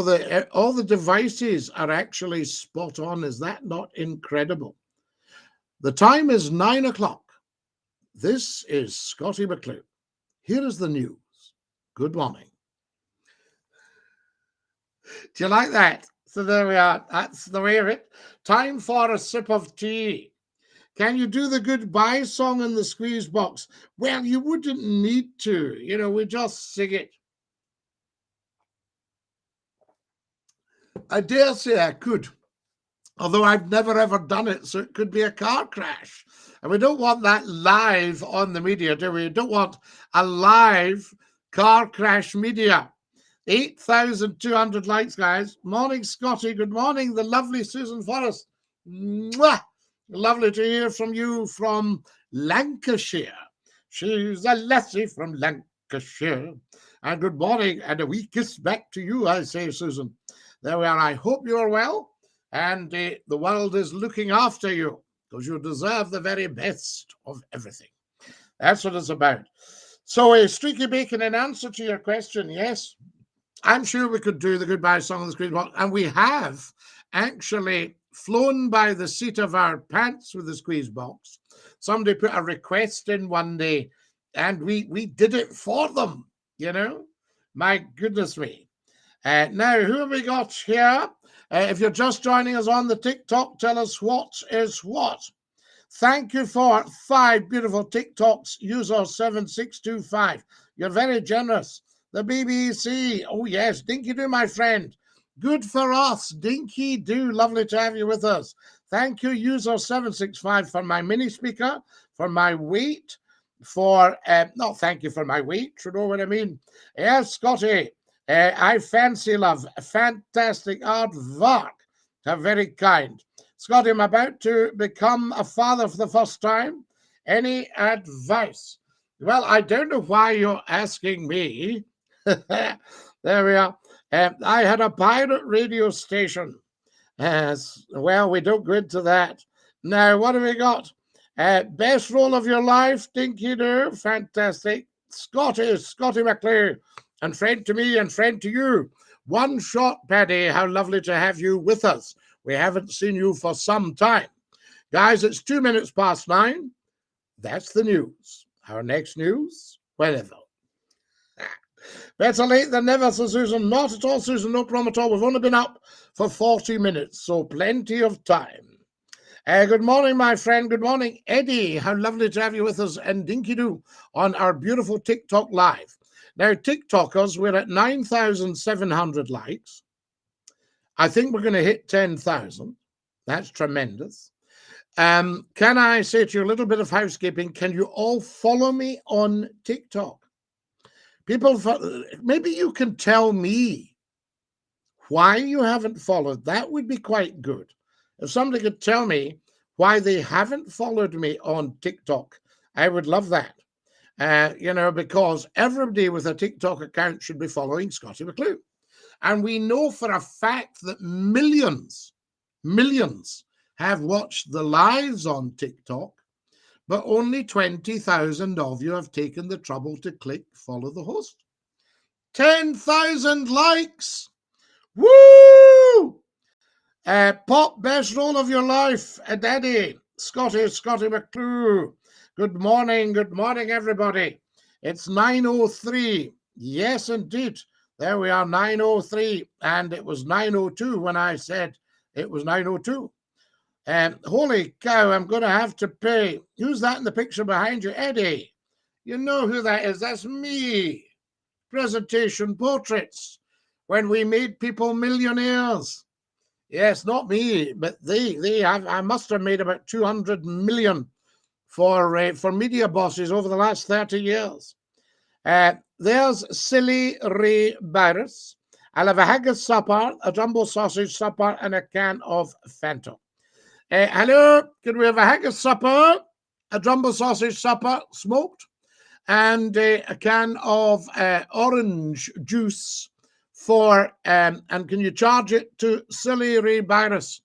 all the devices are actually spot on. Is that not incredible? The time is 9 o'clock. This is Scottie McCLUE. Here is the news. Good morning. Do you like that? So there we are. That's the way of it. Time for a sip of tea. Can you do the goodbye song in the squeeze box? Well, you wouldn't need to. You know, we just sing it. I dare say I could, although I've never ever done it, so it could be a car crash. And we don't want that live on the media, do we? We don't want a live car crash media. 8,200 likes, guys. Morning, Scottie. Good morning, the lovely Susan Forrest. Mwah! Lovely to hear from you from Lancashire. She's a lassie from Lancashire. And good morning, and a wee kiss back to you, I say, Susan. There we are. I hope you're well, and the world is looking after you, because you deserve the very best of everything. That's what it's about. So, Streaky Bacon, in answer to your question, yes, I'm sure we could do the goodbye song on the screen box, and we have actually flown by the seat of our pants with the squeeze box. Somebody put a request in one day, and we did it for them, you know. My goodness me. Now, who have we got here? If you're just joining us on the TikTok, tell us what is what. Thank you for 5 beautiful TikToks, user 7625. You're very generous. The BBC. Oh, yes. Dinky do, my friend. Good for us. Dinky do. Lovely to have you with us. Thank you, user 765, for my mini speaker, for my weight, for, no, thank you for my weight. You know what I mean? Yes, Scottie. I fancy love. Fantastic artwork. Very kind. Scottie, I'm about to become a father for the first time. Any advice? Well, I don't know why you're asking me. There we are. I had a pirate radio station. Well, we don't go into that. Now, what have we got? Best role of your life, Dinky Doo. Fantastic. Scottie McCLUE. And friend to me and friend to you. One shot, Paddy. How lovely to have you with us. We haven't seen you for some time. Guys, it's 2 minutes past 9. That's the news. Our next news, whenever. Better late than never, so Susan. Not at all, Susan. No problem at all. We've only been up for 40 minutes, so plenty of time. Good morning, my friend. Good morning, Eddie. How lovely to have you with us, and Dinky Doo on our beautiful TikTok live. Now, TikTokers, we're at 9,700 likes. I think we're going to hit 10,000. That's tremendous. Can I say to you a little bit of housekeeping? Can you all follow me on TikTok? People, maybe you can tell me why you haven't followed. That would be quite good. If somebody could tell me why they haven't followed me on TikTok, I would love that. Because everybody with a TikTok account should be following Scottie McCLUE. And we know for a fact that millions have watched the lives on TikTok, but only 20,000 of you have taken the trouble to click follow the host. 10,000 likes. Woo! Pop, best role of your life. Daddy, Scottie McCLUE. Good morning, everybody. It's 9:03. Yes, indeed. There we are, 9:03. And it was 9:02 when I said it was 9:02. Holy cow, I'm going to have to pay. Who's that in the picture behind you? Eddie. You know who that is. That's me. Presentation portraits. When we made people millionaires. Yes, not me, but I must have made about 200 million for media bosses over the last 30 years. There's Silly Ray Barris. I'll have a haggis supper, a jumbo sausage supper, and a can of Fanta. Hello, can we have a haggis supper, a jumbo sausage supper, smoked, and a can of orange juice and can you charge it to Silly Ray Barris?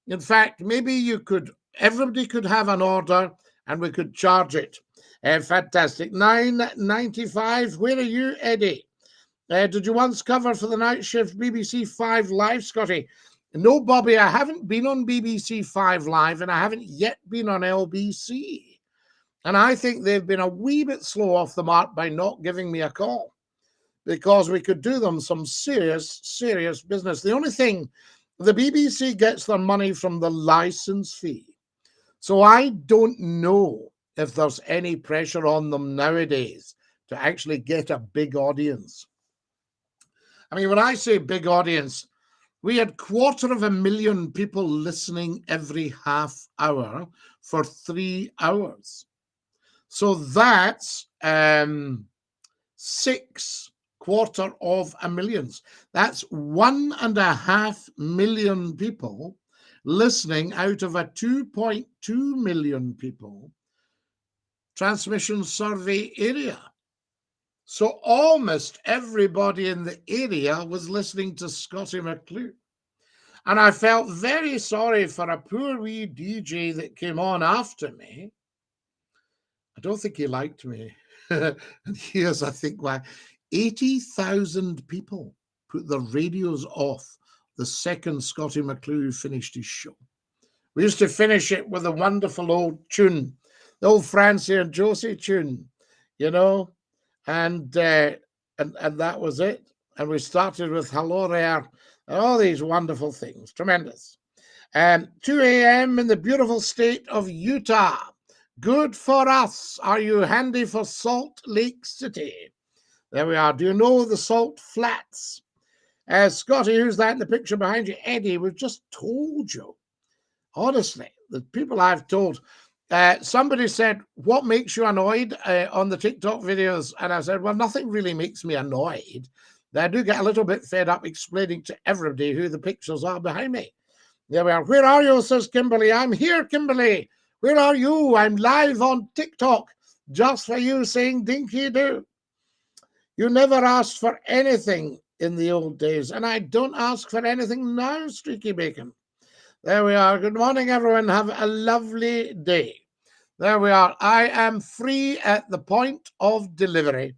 In fact, maybe everybody could have an order and we could charge it. Fantastic. $9.95. Where are you, Eddie? Did you once cover for the night shift BBC 5 Live, Scottie? No, Bobby, I haven't been on BBC 5 Live and I haven't yet been on LBC. And I think they've been a wee bit slow off the mark by not giving me a call, because we could do them some serious business. The only thing, the BBC gets their money from the license fee. So I don't know if there's any pressure on them nowadays to actually get a big audience. I mean, when I say big audience, we had 250,000 people listening every half hour for 3 hours. So that's 6/4 That's 1.5 million people listening out of a 2.2 million people transmission survey area. So almost everybody in the area was listening to Scottie McCLUE. And I felt very sorry for a poor wee DJ that came on after me. I don't think he liked me. And here's, I think, why. 80,000 people put their radios off the second Scottie McCLUE finished his show. We used to finish it with a wonderful old tune, the old Francie and Josie tune, and that was it. And we started with Hello There, and all these wonderful things. Tremendous. 2 a.m. in the beautiful state of Utah. Good for us. Are you handy for Salt Lake City? There we are. Do you know the Salt Flats? Scottie, who's that in the picture behind you? Eddie, we've just told you. Honestly, the people I've told. Somebody said, what makes you annoyed on the TikTok videos? And I said, well, nothing really makes me annoyed. I do get a little bit fed up explaining to everybody who the pictures are behind me. There we are. Where are you, says Kimberly? I'm here, Kimberly. Where are you? I'm live on TikTok just for you, saying dinky do. You never asked for anything in the old days, and I don't ask for anything now, Streaky Bacon. There we are. Good morning, everyone. Have a lovely day. There we are. I am free at the point of delivery,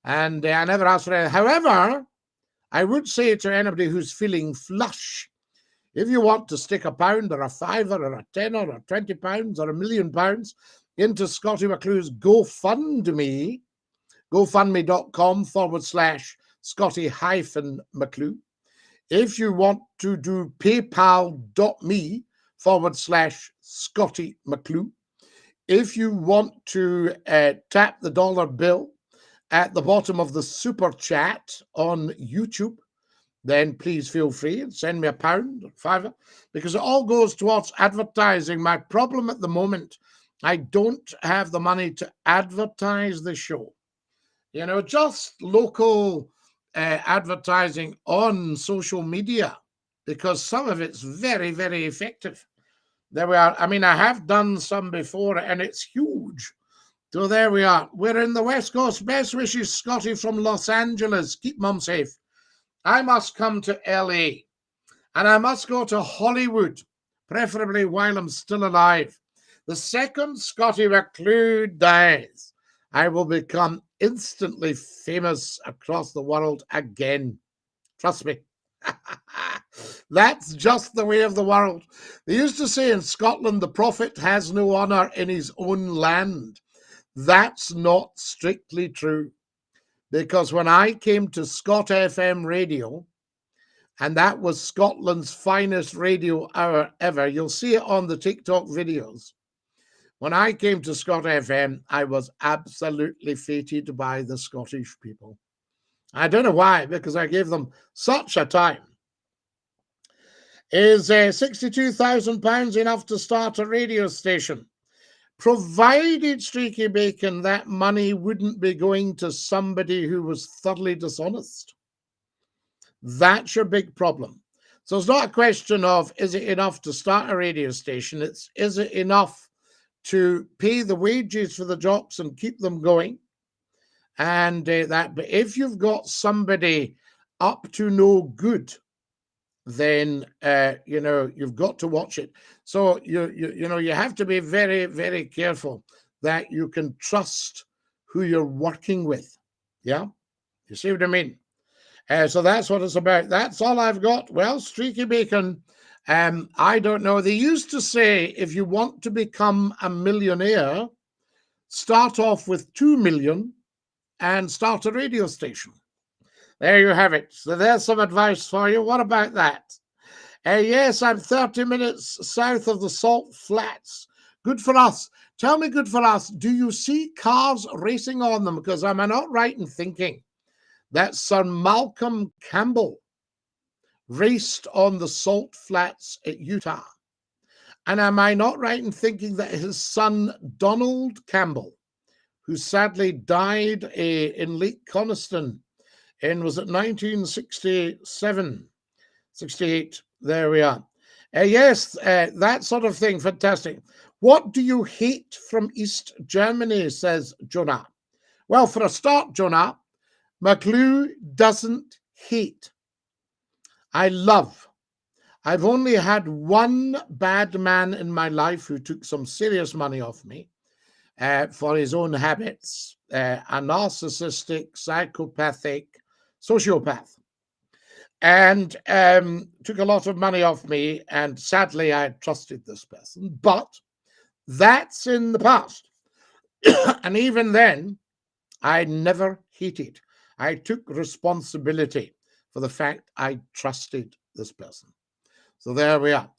and I never asked for anything. However, I would say to anybody who's feeling flush, if you want to stick £1 or £5 or £10 or £20 or £1,000,000 into Scottie McCLUE's GoFundMe, gofundme.com/Scottie-McClue. If you want to do paypal.me/Scottie McClue. If you want to tap the dollar bill at the bottom of the super chat on YouTube, then please feel free and send me £1 or £5, because it all goes towards advertising. My problem at the moment, I don't have the money to advertise the show. You know, just local advertising on social media, because some of it's very, very effective. There we are. I mean, I have done some before, and it's huge. So there we are. We're in the West Coast. Best wishes, Scottie from Los Angeles. Keep mum safe. I must come to LA, and I must go to Hollywood, preferably while I'm still alive. The second Scottie McCLUE dies, I will become instantly famous across the world again. Trust me. That's just the way of the world. They used to say in Scotland, the prophet has no honor in his own land. That's not strictly true. Because when I came to Scot FM radio, and that was Scotland's finest radio hour ever, you'll see it on the TikTok videos. When I came to Scot FM, I was absolutely feted by the Scottish people. I don't know why, because I gave them such a time. Is £62,000 enough to start a radio station? Provided, Streaky Bacon, that money wouldn't be going to somebody who was thoroughly dishonest. That's your big problem. So it's not a question of, is it enough to start a radio station? It's, is it enough to pay the wages for the jocks and keep them going? And that, but if you've got somebody up to no good, then you know, you've got to watch it. So you have to be very, very careful that you can trust who you're working with. Yeah, you see what I mean? So that's what it's about. That's all I've got. Well, Streaky Bacon, I don't know. They used to say, if you want to become a millionaire, start off with 2 million and start a radio station. There you have it. So there's some advice for you. What about that? Yes, I'm 30 minutes south of the Salt Flats. Good for us. Tell me, good for us, do you see cars racing on them? Because am I not right in thinking that Sir Malcolm Campbell raced on the Salt Flats at Utah? And am I not right in thinking that his son, Donald Campbell, who sadly died in Lake Coniston in, was it 1967, 68? There we are. Yes, that sort of thing. Fantastic. What do you hate from East Germany, says Jonah. Well, for a start, Jonah, McClue doesn't hate. I love. I've only had one bad man in my life who took some serious money off me for his own habits, a narcissistic, psychopathic sociopath, and took a lot of money off me, and sadly I trusted this person, but that's in the past. And even then, I never hated. I took responsibility for the fact I trusted this person. So there we are.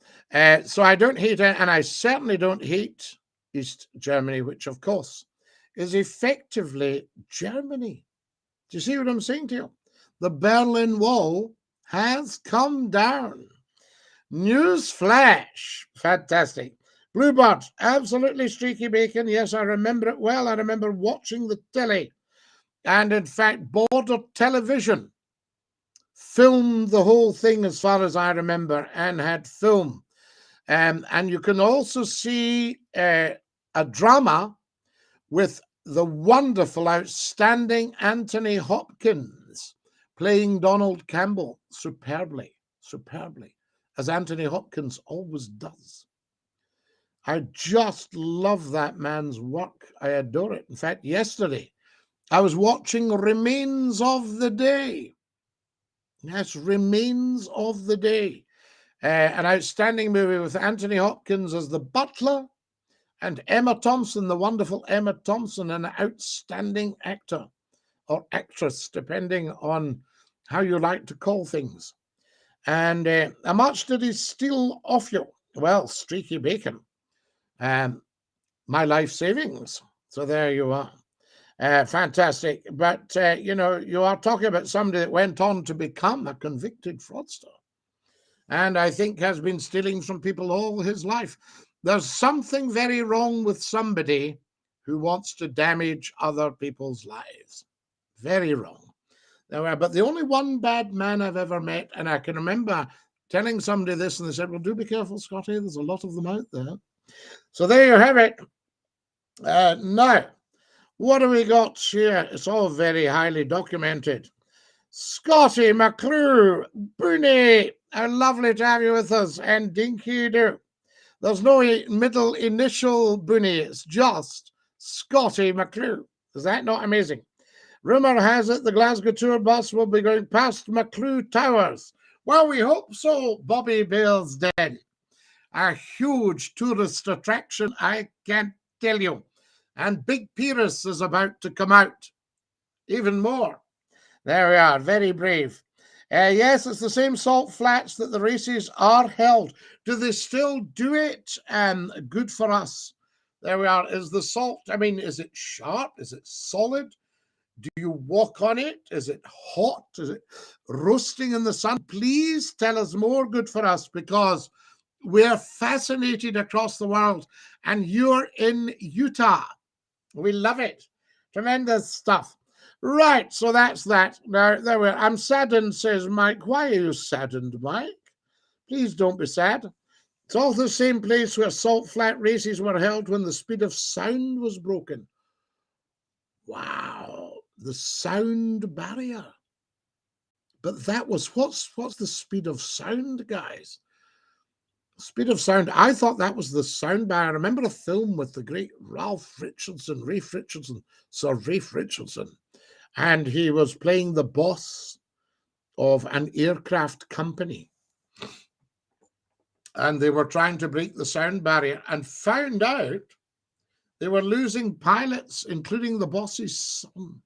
So I don't hate it, and I certainly don't hate East Germany, which of course is effectively Germany. Do you see what I'm saying to you? The Berlin Wall has come down. News flash. Fantastic. Bluebird, absolutely, Streaky Bacon. Yes, I remember it well. I remember watching the telly, and in fact, border television filmed the whole thing as far as I remember, and had film. And you can also see a drama with the wonderful, outstanding Anthony Hopkins playing Donald Campbell superbly, as Anthony Hopkins always does. I just love that man's work. I adore it. In fact, yesterday I was watching Remains of the Day. Yes, Remains of the Day. An outstanding movie with Anthony Hopkins as the butler and Emma Thompson, the wonderful Emma Thompson, an outstanding actor or actress, depending on how you like to call things. And how much did he steal off you? Well, streaky bacon. My life savings. So there you are. Fantastic. But, you are talking about somebody that went on to become a convicted fraudster, and I think has been stealing from people all his life. There's something very wrong with somebody who wants to damage other people's lives. Very wrong. But the only one bad man I've ever met, and I can remember telling somebody this, and they said, well, do be careful, Scottie. There's a lot of them out there. So there you have it. Now, what do we got here? It's all very highly documented. Scottie, McCLUE, Booney, how lovely to have you with us, and Dinky Do. There's no middle initial Booney, it's just Scottie McCLUE. Is that not amazing? Rumour has it the Glasgow tour bus will be going past McCLUE Towers. Well, we hope so, Bobby Bale's Den. A huge tourist attraction, I can't tell you. And Big Pyrrhus is about to come out. Even more. There we are, very brave. Yes, it's the same salt flats that the races are held. Do they still do it? Good for us. There we are. Is the salt, is it sharp? Is it solid? Do you walk on it? Is it hot? Is it roasting in the sun? Please tell us more. Good for us, because we're fascinated across the world, and you're in Utah. We love it. Tremendous stuff. Right, so that's that. Now, there we are. I'm saddened, says Mike. Why are you saddened, Mike? Please don't be sad. It's also the same place where salt flat races were held when the speed of sound was broken. Wow, the sound barrier. But that was, what's the speed of sound, guys? Speed of sound. I thought that was the sound barrier. I remember a film with the great Sir Rafe Richardson. And he was playing the boss of an aircraft company. And they were trying to break the sound barrier and found out they were losing pilots, including the boss's son.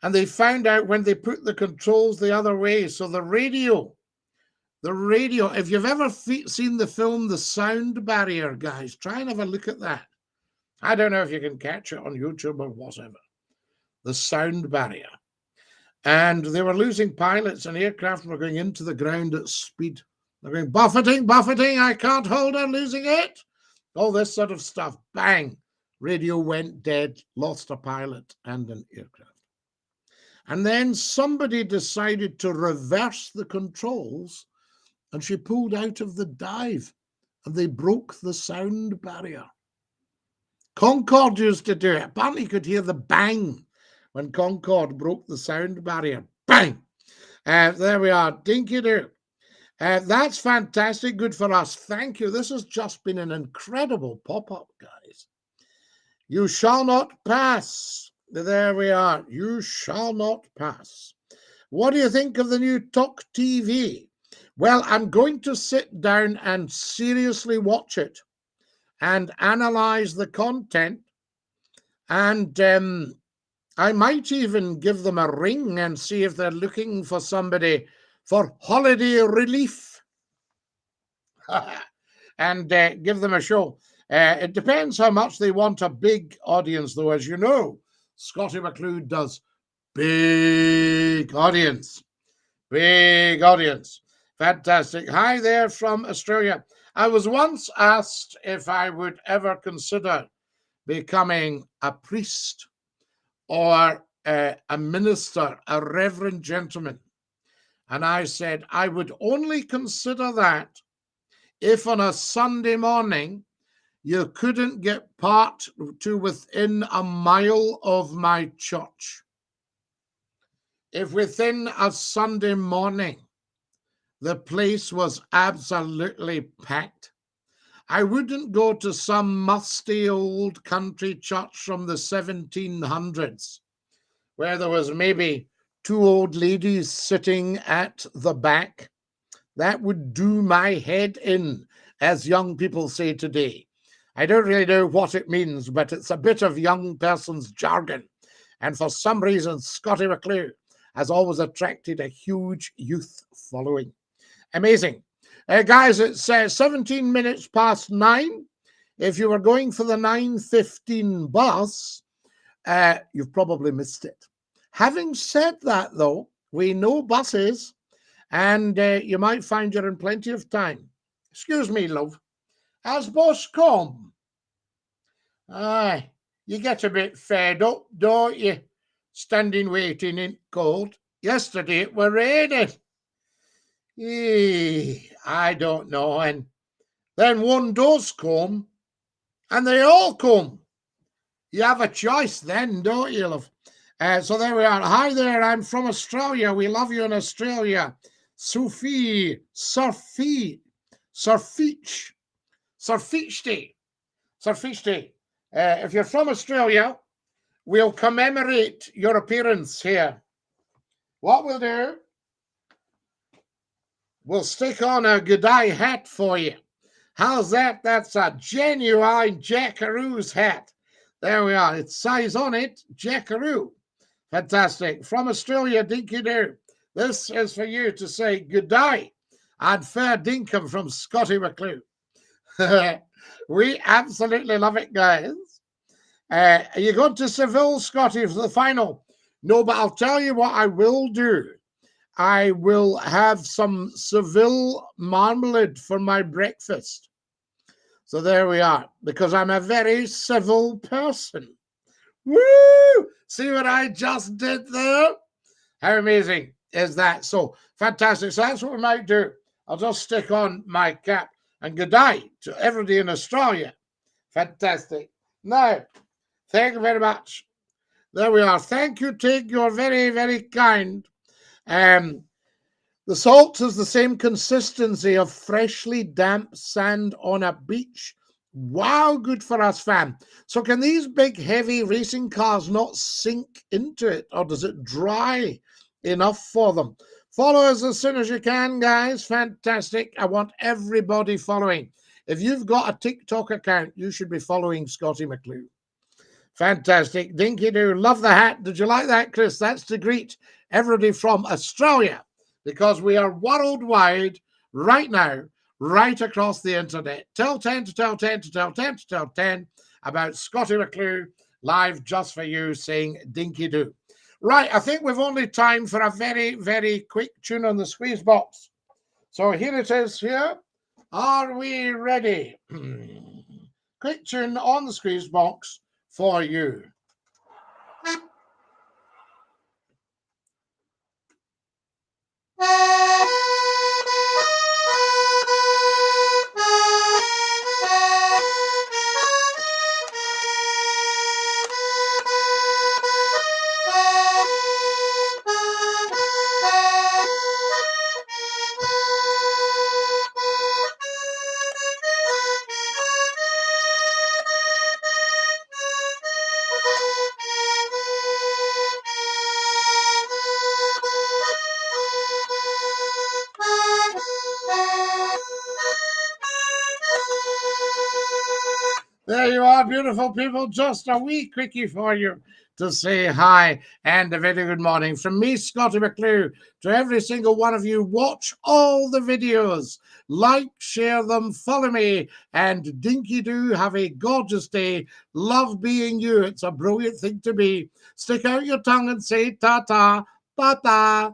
And they found out when they put the controls the other way. So the radio, if you've ever seen the film The Sound Barrier, guys, try and have a look at that. I don't know if you can catch it on YouTube or whatever. The sound barrier. And they were losing pilots, and aircraft were going into the ground at speed. They're going, buffeting, I can't hold her, losing it. All this sort of stuff. Bang. Radio went dead, lost a pilot and an aircraft. And then somebody decided to reverse the controls, and she pulled out of the dive, and they broke the sound barrier. Concorde used to do it. Apparently you could hear the bang when Concorde broke the sound barrier. Bang! There we are. Dinky-doo. That's fantastic. Good for us. Thank you. This has just been an incredible pop-up, guys. You shall not pass. There we are. You shall not pass. What do you think of the new Talk TV? Well, I'm going to sit down and seriously watch it and analyze the content, and I might even give them a ring and see if they're looking for somebody for holiday relief and give them a show. It depends how much they want a big audience, though. As you know, Scottie McCLUE does big audience. Big audience. Fantastic. Hi there from Australia. I was once asked if I would ever consider becoming a priest or a minister, a reverend gentleman. And I said, I would only consider that if on a Sunday morning you couldn't get parked to within a mile of my church. If within a Sunday morning the place was absolutely packed, I wouldn't go to some musty old country church from the 1700s where there was maybe two old ladies sitting at the back. That would do my head in, as young people say today. I don't really know what it means, but it's a bit of young person's jargon. And for some reason, Scottie McCLUE has always attracted a huge youth following. Amazing. Guys, it's 17 minutes past 9. If you were going for the 9:15 bus, you've probably missed it. Having said that, though, we know buses, and you might find you're in plenty of time. Excuse me, love. Has bus come? Aye, you get a bit fed up, don't you? Standing waiting in cold. Yesterday it were raining. I don't know. And then one does come, and they all come. You have a choice then, don't you, love? So there we are. Hi there, I'm from Australia. We love you in Australia. Surfeechty. If you're from Australia, we'll commemorate your appearance here. What we'll do, we'll stick on a G'day hat for you. How's that? That's a genuine Jackaroo's hat. There we are. It says on it, Jackaroo. Fantastic. From Australia, dinky do. This is for you to say good day and fair dinkum from Scottie McCLUE. We absolutely love it, guys. Are you going to Seville, Scottie, for the final? No, but I'll tell you what I will do. I will have some Seville marmalade for my breakfast. So there we are, because I'm a very civil person. Woo! See what I just did there? How amazing is that? So fantastic. So that's what we might do. I'll just stick on my cap and good day to everybody in Australia. Fantastic. Now, thank you very much. There we are. Thank you, Tig. You're very, very kind. The salt is the same consistency of freshly damp sand on a beach. Wow, good for us, fam. So can these big, heavy racing cars not sink into it, or does it dry enough for them? Follow us as soon as you can, guys. Fantastic. I want everybody following. If you've got a TikTok account, you should be following Scottie McCLUE. Fantastic. Dinky do. Love the hat. Did you like that, Chris? That's to greet everybody from Australia, because we are worldwide right now, right across the internet. Tell 10 to tell 10 to tell 10 to tell 10 about Scottie McCLUE live just for you saying dinky do. Right, I think we've only time for a very, very quick tune on the squeeze box. So here it is here. Are we ready? Quick tune on the squeeze box for you. There you are, beautiful people. Just a wee quickie for you to say hi and a very good morning. From me, Scottie McCLUE, to every single one of you, watch all the videos. Like, share them, follow me, and dinky do. Have a gorgeous day. Love being you. It's a brilliant thing to be. Stick out your tongue and say ta-ta, ta-ta.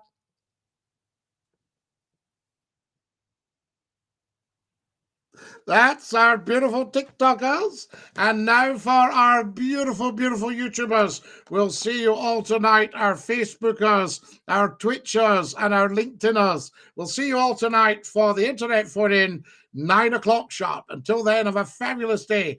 That's our beautiful TikTokers. And now for our beautiful, beautiful YouTubers. We'll see you all tonight, our Facebookers, our Twitchers, and our LinkedIners. We'll see you all tonight for the Internet Phone In 9 o'clock sharp. Until then, have a fabulous day.